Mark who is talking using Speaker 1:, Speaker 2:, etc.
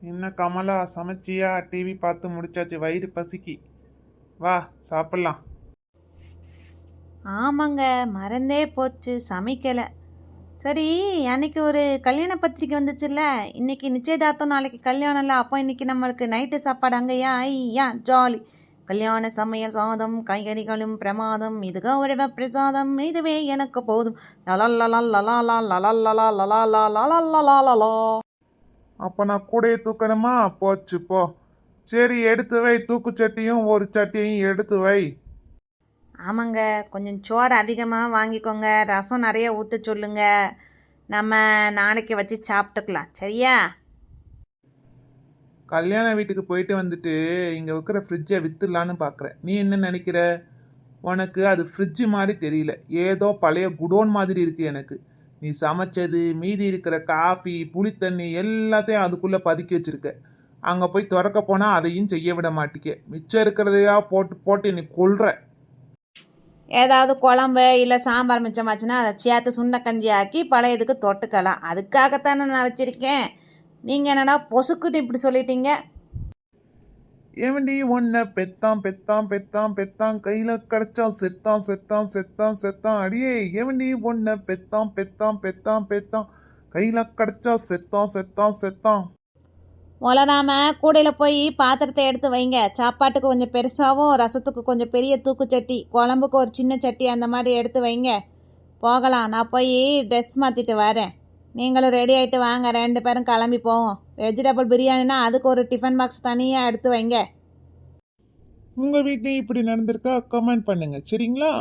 Speaker 1: என்ன கமலா, சமைச்சியா? டிவி பார்த்து முடிச்சாச்சு, வயிறு பசிக்கு. வா சாப்பிட்லாம்.
Speaker 2: ஆமாங்க, மறந்தே போச்சு, சமைக்கலை. சரி, அன்னைக்கு ஒரு கல்யாண பத்திரிக்கை வந்துச்சுல்ல. இன்னைக்கு நிச்சயதார்த்தம், நாளைக்கு கல்யாணம்ல. அப்போ இன்னைக்கு நம்மளுக்கு நைட்டு சாப்பாடு அங்கேயா? ஐயா ஜாலி. கல்யாண சமையல் சாதம், காய்கறிகளும் பிரமாதம், இது கௌரவ பிரசாதம், இதுவே எனக்கு போதும். லலல்லலா லலாலா லலல்லலா லலாலா லலல்லலா.
Speaker 1: அப்போ நான் கூடையை தூக்கணுமா? போச்சு போ. சரி, எடுத்து வை. தூக்குச்சட்டியும் ஒரு சட்டியையும் எடுத்து வை.
Speaker 2: ஆமாங்க, கொஞ்சம் சோறு அதிகமாக வாங்கிக்கோங்க, ரசம் நிறைய ஊற்ற சொல்லுங்க. நம்ம நாளைக்கு வச்சு சாப்பிட்டுக்கலாம், சரியா?
Speaker 1: கல்யாண வீட்டுக்கு போயிட்டு வந்துட்டு இங்கே வைக்கிற ஃப்ரிட்ஜை வித்துடலான்னு பார்க்குறேன். நீ என்ன நினைக்கிற? உனக்கு அது ஃப்ரிட்ஜு மாதிரி தெரியல, ஏதோ பழைய குடோன் மாதிரி இருக்கு எனக்கு. நீ சமைச்சது, மீதி இருக்கிற காஃபி, புளித்தண்ணி எல்லாத்தையும் அதுக்குள்ளே பதுக்கி வச்சிருக்க. அங்கே போய் திறக்க போனால் அதையும் செய்ய விட மாட்டிக்க. மிச்சம் இருக்கிறதையா போட்டு போட்டு நீ கொல்ற.
Speaker 2: ஏதாவது குழம்பு இல்லை சாம்பார் மிச்சமாச்சுன்னா அதை சேர்த்து சுண்டக்கஞ்சி ஆக்கி பழையதுக்கு தொட்டுக்கலாம். அதுக்காகத்தானே நான் வச்சுருக்கேன். நீங்கள் என்னடா பொசுக்குன்னு இப்படி சொல்லிட்டீங்க?
Speaker 1: ஏவண்டி ஒன்ன பெத்தான் பெத்தான் பெத்தான் பெத்தான் கையில கிடைச்சான் செத்தான் செத்தான் செத்தான் செத்தான். அடியே ஏவண்டி ஒன்ன பெத்தான் பெத்தான் பெத்தான் பெத்தான் கையில கிடைச்சா செத்தான் செத்தான் செத்தான்.
Speaker 2: மொளராம கூடையில் போய் பாத்திரத்தை எடுத்து வைங்க. சாப்பாட்டுக்கு கொஞ்சம் பெருசாகவும், ரசத்துக்கு கொஞ்சம் பெரிய தூக்குச்சட்டி, குழம்புக்கு ஒரு சின்ன சட்டி, அந்த மாதிரி எடுத்து வைங்க. போகலாம். நான் போய் ட்ரெஸ் மாற்றிட்டு வரேன். நீங்களும் ரெடி ஆகிட்டு வாங்க, 2 பேரும் கிளம்பி போவோம். வெஜிடபிள் பிரியாணினா அதுக்கு ஒரு டிஃபன் பாக்ஸ் தனியாக எடுத்து வைங்க.
Speaker 1: உங்க வீட்லயும் இப்படி நடந்திருக்கா? கமெண்ட் பண்ணுங்க, சரிங்களா?